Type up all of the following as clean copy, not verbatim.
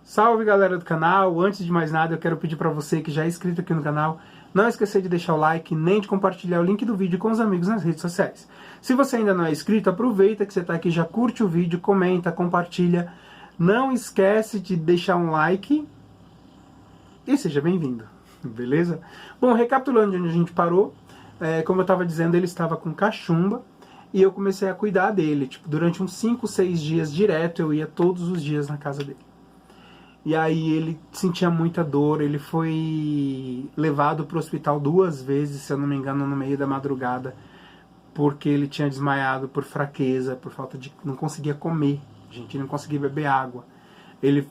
Salve galera do canal, antes de mais nada eu quero pedir para você que já é inscrito aqui no canal, não esquecer de deixar o like, nem de compartilhar o link do vídeo com os amigos nas redes sociais. Se você ainda não é inscrito, aproveita que você está aqui, já curte o vídeo, comenta, compartilha, não esquece de deixar um like e seja bem-vindo, beleza? Bom, recapitulando de onde a gente parou, como eu estava dizendo, ele estava com cachumba e eu comecei a cuidar dele, durante uns 5, 6 dias direto eu ia todos os dias na casa dele. E aí ele sentia muita dor, ele foi levado para o hospital 2 vezes, se eu não me engano, no meio da madrugada, porque ele tinha desmaiado por fraqueza, por falta de... não conseguia comer, gente, não conseguia beber água.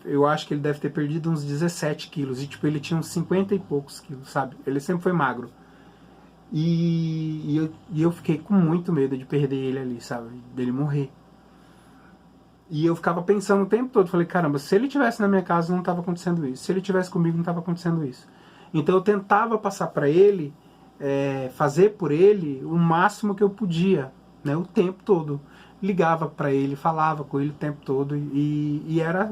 Eu acho que ele deve ter perdido uns 17 quilos, e ele tinha uns 50 e poucos quilos, sabe? Ele sempre foi magro. E eu fiquei com muito medo de perder ele ali, sabe? Dele morrer. E eu ficava pensando o tempo todo, falei, caramba, se ele estivesse na minha casa não estava acontecendo isso, se ele estivesse comigo não estava acontecendo isso. Então eu tentava passar para ele, fazer por ele o máximo que eu podia, né, o tempo todo. Ligava para ele, falava com ele o tempo todo e era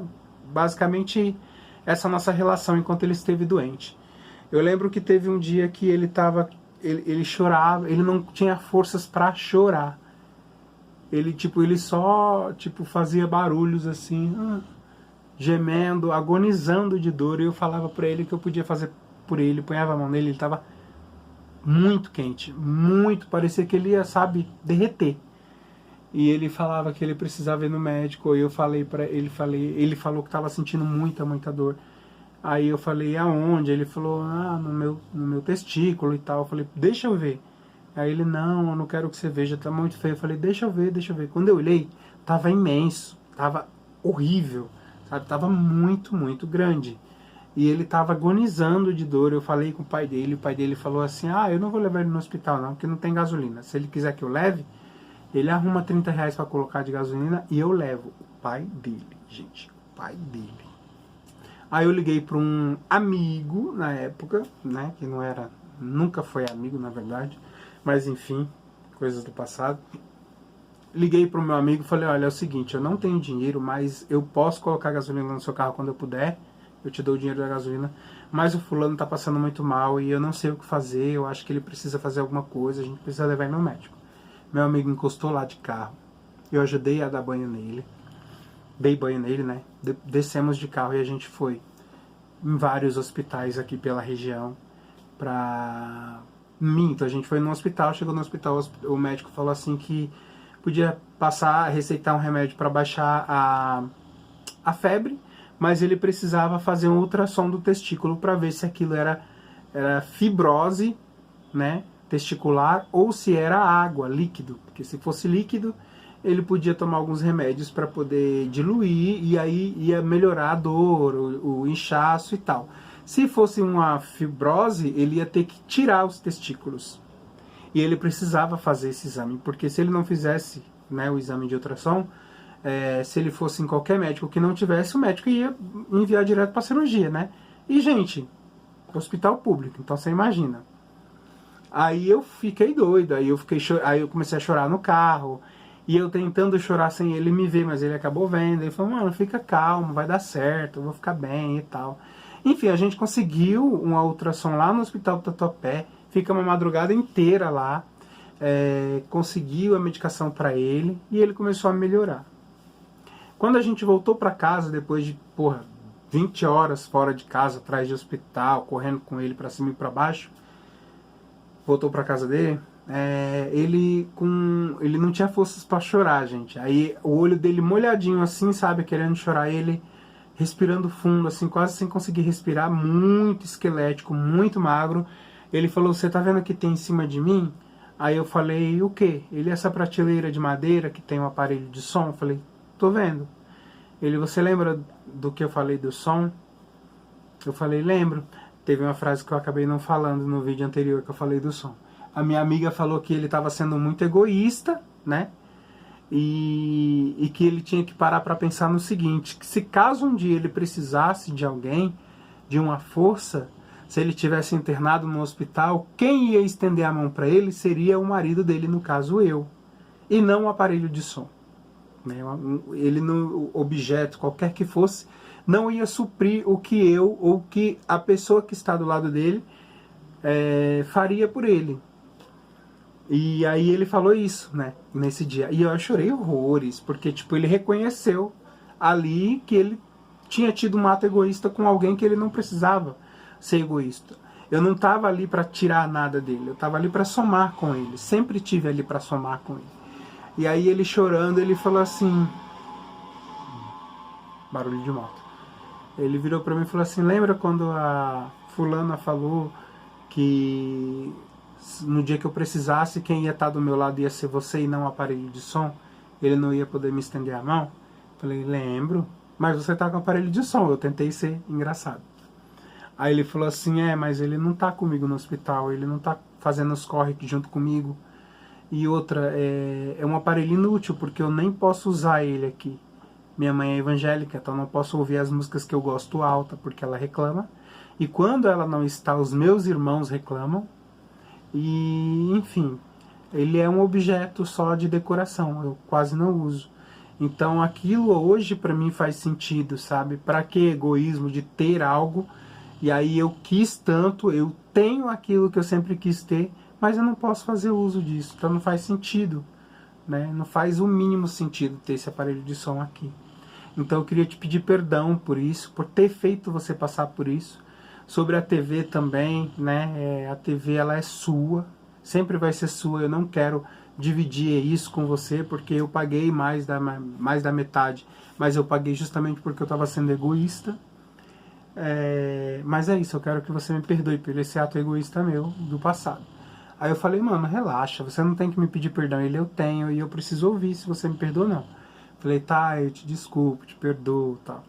basicamente essa nossa relação enquanto ele esteve doente. Eu lembro que teve um dia que ele chorava, ele não tinha forças para chorar. Ele só fazia barulhos assim, gemendo, agonizando de dor, e eu falava pra ele que eu podia fazer por ele, ponhava a mão nele, ele tava muito quente, muito, parecia que ele ia, sabe, derreter. E ele falava que ele precisava ir no médico, e eu falei pra ele, ele falou que tava sentindo muita dor. Aí eu falei, aonde? Ele falou, no meu testículo e tal. Eu falei, deixa eu ver. Aí ele, não, eu não quero que você veja, tá muito feio. Eu falei, deixa eu ver. Quando eu olhei, tava imenso, tava horrível, sabe? Tava muito grande. E ele tava agonizando de dor. Eu falei com o pai dele falou assim, eu não vou levar ele no hospital não, porque não tem gasolina. Se ele quiser que eu leve, ele arruma 30 reais pra colocar de gasolina e eu levo. O pai dele, gente, o pai dele. Aí eu liguei pra um amigo na época, né, que nunca foi amigo na verdade, mas enfim, coisas do passado. Liguei pro meu amigo e falei, olha, é o seguinte, eu não tenho dinheiro, mas eu posso colocar gasolina no seu carro quando eu puder, eu te dou o dinheiro da gasolina, mas o fulano tá passando muito mal e eu não sei o que fazer, eu acho que ele precisa fazer alguma coisa, a gente precisa levar ele no médico. Meu amigo encostou lá de carro, eu ajudei a dar banho nele, dei banho nele, né, descemos de carro e a gente foi em vários hospitais aqui pela região a gente foi no hospital, chegou no hospital, o médico falou assim que podia receitar um remédio para baixar a febre, mas ele precisava fazer um ultrassom do testículo para ver se aquilo era fibrose, né, testicular, ou se era água, líquido, porque se fosse líquido, ele podia tomar alguns remédios para poder diluir e aí ia melhorar a dor, o inchaço e tal. Se fosse uma fibrose, ele ia ter que tirar os testículos. E ele precisava fazer esse exame, porque se ele não fizesse, né, o exame de ultrassom, se ele fosse em qualquer médico que não tivesse, o médico ia enviar direto para cirurgia, né? E, gente, hospital público, então você imagina. Aí eu fiquei doido, aí eu comecei a chorar no carro, e eu tentando chorar sem ele me ver, mas ele acabou vendo. Ele falou, mano, fica calmo, vai dar certo, eu vou ficar bem e tal. Enfim, a gente conseguiu uma ultrassom lá no hospital do Tatuapé, fica uma madrugada inteira lá, conseguiu a medicação para ele e ele começou a melhorar. Quando a gente voltou para casa, depois de 20 horas fora de casa, atrás de hospital, correndo com ele para cima e para baixo, voltou para casa dele, ele não tinha forças para chorar, gente. Aí o olho dele molhadinho assim, sabe, querendo chorar, ele respirando fundo, assim, quase sem conseguir respirar, muito esquelético, muito magro. Ele falou, você tá vendo que tem em cima de mim? Aí eu falei, o quê? Ele, essa prateleira de madeira que tem um aparelho de som? Eu falei, tô vendo. Ele, você lembra do que eu falei do som? Eu falei, lembro. Teve uma frase que eu acabei não falando no vídeo anterior que eu falei do som. A minha amiga falou que ele estava sendo muito egoísta, né? E que ele tinha que parar para pensar no seguinte, que se caso um dia ele precisasse de alguém, de uma força, se ele tivesse internado no hospital, quem ia estender a mão para ele seria o marido dele, no caso eu, e não o aparelho de som. Ele no objeto, qualquer que fosse, não ia suprir o que eu ou o que a pessoa que está do lado dele faria por ele. E aí ele falou isso, né, nesse dia. E eu chorei horrores, porque tipo, ele reconheceu ali que ele tinha tido um ato egoísta com alguém que ele não precisava ser egoísta. Eu não estava ali para tirar nada dele, eu estava ali para somar com ele. Sempre tive ali para somar com ele. E aí ele chorando, ele falou assim... Barulho de moto. Ele virou para mim e falou assim, lembra quando a fulana falou que no dia que eu precisasse, quem ia estar do meu lado ia ser você e não o aparelho de som? Ele não ia poder me estender a mão? Falei, lembro, mas você tá com aparelho de som. Eu tentei ser engraçado. Aí ele falou assim, mas ele não tá comigo no hospital, ele não tá fazendo os corre junto comigo. E outra, é um aparelho inútil, porque eu nem posso usar ele aqui. Minha mãe é evangélica, então não posso ouvir as músicas que eu gosto alta, porque ela reclama. E quando ela não está, os meus irmãos reclamam. E, enfim, ele é um objeto só de decoração, eu quase não uso. Então aquilo hoje para mim faz sentido, sabe? Para que egoísmo de ter algo, e aí eu quis tanto, eu tenho aquilo que eu sempre quis ter, mas eu não posso fazer uso disso, então não faz sentido, né? Não faz o mínimo sentido ter esse aparelho de som aqui. Então eu queria te pedir perdão por isso, por ter feito você passar por isso. Sobre a TV também, né? A TV ela é sua, sempre vai ser sua. Eu não quero dividir isso com você, porque eu paguei mais da metade, mas eu paguei justamente porque eu estava sendo egoísta. Mas é isso, eu quero que você me perdoe por esse ato egoísta meu do passado. Aí eu falei, mano, relaxa, você não tem que me pedir perdão. Ele, eu tenho, e eu preciso ouvir se você me perdoa ou não. Falei, tá, eu te desculpo, te perdoo, tal.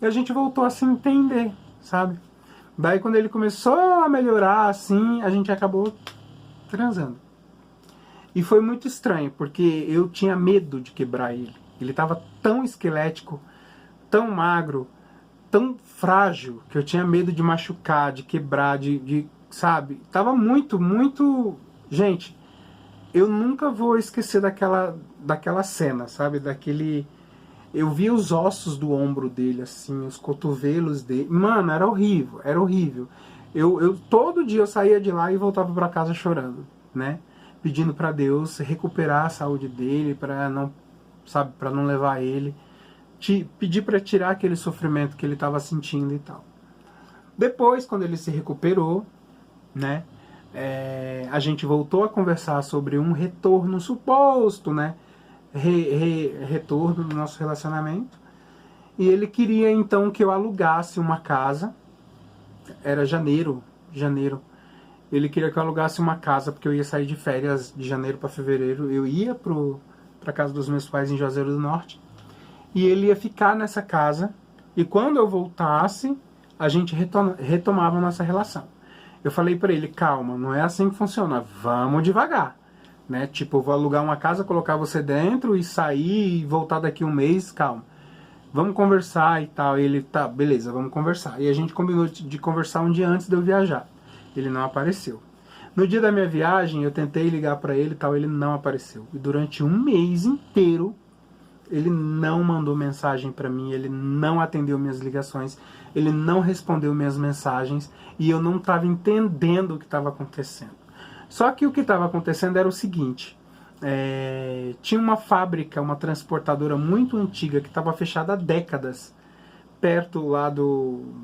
E a gente voltou a se entender, sabe? Daí quando ele começou a melhorar, assim, a gente acabou transando. E foi muito estranho, porque eu tinha medo de quebrar ele. Ele estava tão esquelético, tão magro, tão frágil, que eu tinha medo de machucar, de quebrar, sabe? Tava muito, muito... Gente, eu nunca vou esquecer daquela cena, sabe? Eu vi os ossos do ombro dele, assim, os cotovelos dele. Mano, era horrível, era horrível. Todo dia eu saía de lá e voltava para casa chorando, né? Pedindo para Deus recuperar a saúde dele, para não, sabe, para não levar ele. Pedir para tirar aquele sofrimento que ele estava sentindo e tal. Depois, quando ele se recuperou, né? A gente voltou a conversar sobre um retorno suposto, né? Retorno do nosso relacionamento. E ele queria então que eu alugasse uma casa. Era janeiro. Ele queria que eu alugasse uma casa, porque eu ia sair de férias de janeiro para fevereiro. Eu ia para casa dos meus pais em Juazeiro do Norte. E ele ia ficar nessa casa. E quando eu voltasse, a gente retomava a nossa relação. Eu falei para ele, calma, não é assim que funciona. Vamos devagar. Né? Tipo, eu vou alugar uma casa, colocar você dentro e sair e voltar daqui um mês, calma. Vamos conversar e tal. E ele, tá, beleza, vamos conversar. E a gente combinou de conversar um dia antes de eu viajar. Ele não apareceu. No dia da minha viagem, eu tentei ligar para ele e tal, ele não apareceu. E durante um mês inteiro, ele não mandou mensagem para mim, ele não atendeu minhas ligações, ele não respondeu minhas mensagens e eu não estava entendendo o que estava acontecendo. Só que o que estava acontecendo era o seguinte, tinha uma fábrica, uma transportadora muito antiga que estava fechada há décadas, perto lá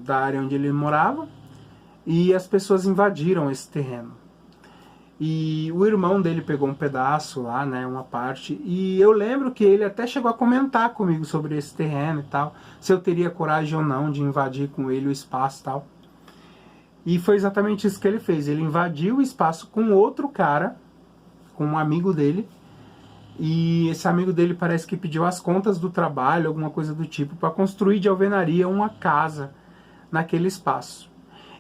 da área onde ele morava, e as pessoas invadiram esse terreno. E o irmão dele pegou um pedaço lá, né, uma parte, e eu lembro que ele até chegou a comentar comigo sobre esse terreno e tal, se eu teria coragem ou não de invadir com ele o espaço e tal. E foi exatamente isso que ele fez. Ele invadiu o espaço com outro cara, com um amigo dele. E esse amigo dele parece que pediu as contas do trabalho, alguma coisa do tipo, para construir de alvenaria uma casa naquele espaço.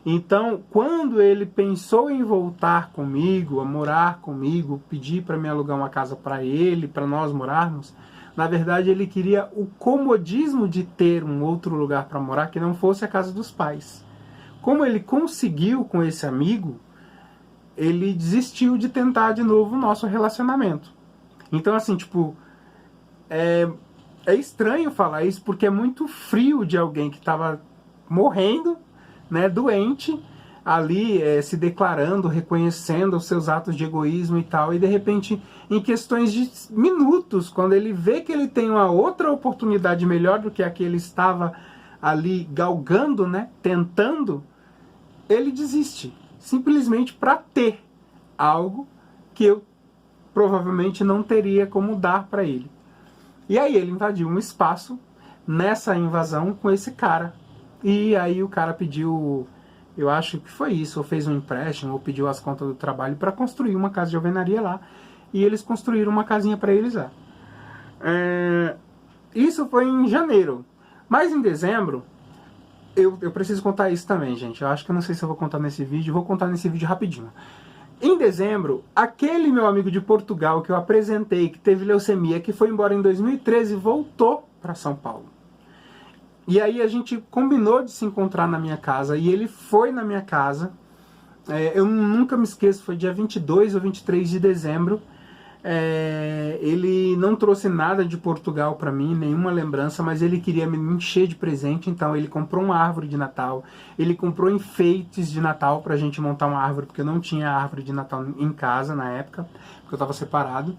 Então, quando ele pensou em voltar comigo, a morar comigo, pedir para me alugar uma casa para ele, para nós morarmos, na verdade ele queria o comodismo de ter um outro lugar para morar que não fosse a casa dos pais. Como ele conseguiu com esse amigo, ele desistiu de tentar de novo o nosso relacionamento. Então, assim, tipo, é estranho falar isso porque é muito frio de alguém que estava morrendo, né, doente, ali se declarando, reconhecendo os seus atos de egoísmo e tal, e de repente, em questões de minutos, quando ele vê que ele tem uma outra oportunidade melhor do que a que ele estava ali galgando, né, tentando, ele desiste, simplesmente para ter algo que eu provavelmente não teria como dar para ele. E aí ele invadiu um espaço nessa invasão com esse cara. E aí o cara pediu, eu acho que foi isso, ou fez um empréstimo, ou pediu as contas do trabalho para construir uma casa de alvenaria lá. E eles construíram uma casinha para eles lá. Isso foi em janeiro. Mas em dezembro, eu preciso contar isso também, gente. Eu acho que eu não sei se eu vou contar nesse vídeo, vou contar nesse vídeo rapidinho. Em dezembro, aquele meu amigo de Portugal que eu apresentei, que teve leucemia, que foi embora em 2013, voltou para São Paulo. E aí a gente combinou de se encontrar na minha casa, e ele foi na minha casa. Eu nunca me esqueço, foi dia 22 ou 23 de dezembro. Ele não trouxe nada de Portugal para mim, nenhuma lembrança, mas ele queria me encher de presente, então ele comprou uma árvore de Natal, ele comprou enfeites de Natal pra gente montar uma árvore, porque eu não tinha árvore de Natal em casa na época, porque eu tava separado.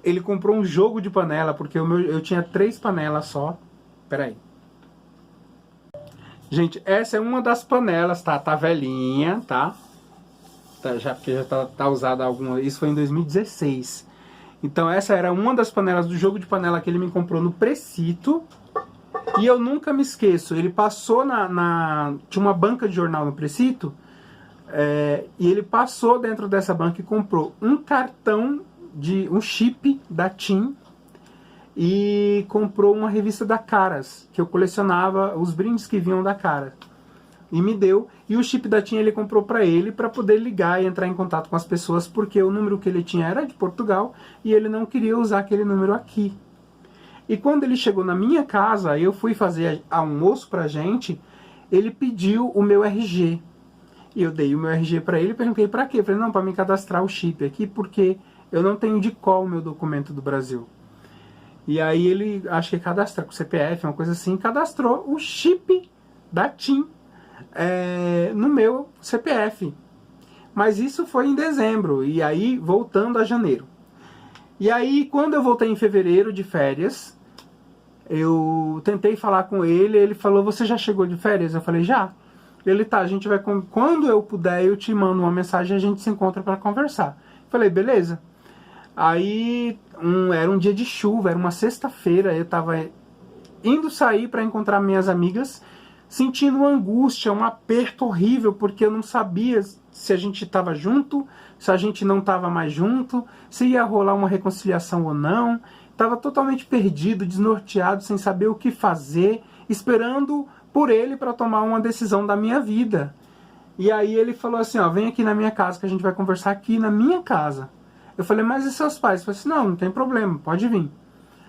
Ele comprou um jogo de panela, porque eu tinha 3 panelas só. Peraí. Gente, essa é uma das panelas, tá? Tá velhinha, tá? Porque já tá usada alguma. Isso foi em 2016. Então essa era uma das panelas do jogo de panela que ele me comprou no Precito. E eu nunca me esqueço. Ele passou tinha uma banca de jornal no Precito. E ele passou dentro dessa banca e comprou um cartão um chip da TIM. E comprou uma revista da Caras, que eu colecionava os brindes que vinham da Caras. E me deu, e o chip da TIM ele comprou para ele, para poder ligar e entrar em contato com as pessoas, porque o número que ele tinha era de Portugal, e ele não queria usar aquele número aqui. E quando ele chegou na minha casa, eu fui fazer almoço pra gente, ele pediu o meu RG. E eu dei o meu RG para ele, perguntei para quê? Eu falei, não, para me cadastrar o chip aqui, porque eu não tenho de qual o meu documento do Brasil. E aí ele, acho que cadastra com CPF, uma coisa assim, cadastrou o chip da TIM no meu CPF. Mas isso foi em dezembro, e aí voltando a janeiro. E aí quando eu voltei em fevereiro de férias, eu tentei falar com ele, ele falou, você já chegou de férias? Eu falei, já. Ele, tá, a gente vai, quando eu puder eu te mando uma mensagem e a gente se encontra para conversar. Eu falei, beleza. Aí era um dia de chuva, era uma sexta-feira, eu tava indo sair para encontrar minhas amigas, sentindo uma angústia, um aperto horrível, porque eu não sabia se a gente estava junto, se a gente não estava mais junto, se ia rolar uma reconciliação ou não. Estava totalmente perdido, desnorteado, sem saber o que fazer, esperando por ele para tomar uma decisão da minha vida. E aí ele falou assim, ó, vem aqui na minha casa que a gente vai conversar aqui na minha casa. Eu falei, mas e seus pais? Eu falei assim, não tem problema, pode vir.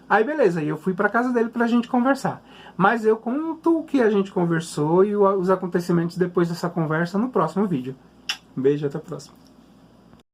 Aí beleza, aí eu fui pra casa dele pra gente conversar. Mas eu conto o que a gente conversou e os acontecimentos depois dessa conversa no próximo vídeo. Um beijo, até a próxima.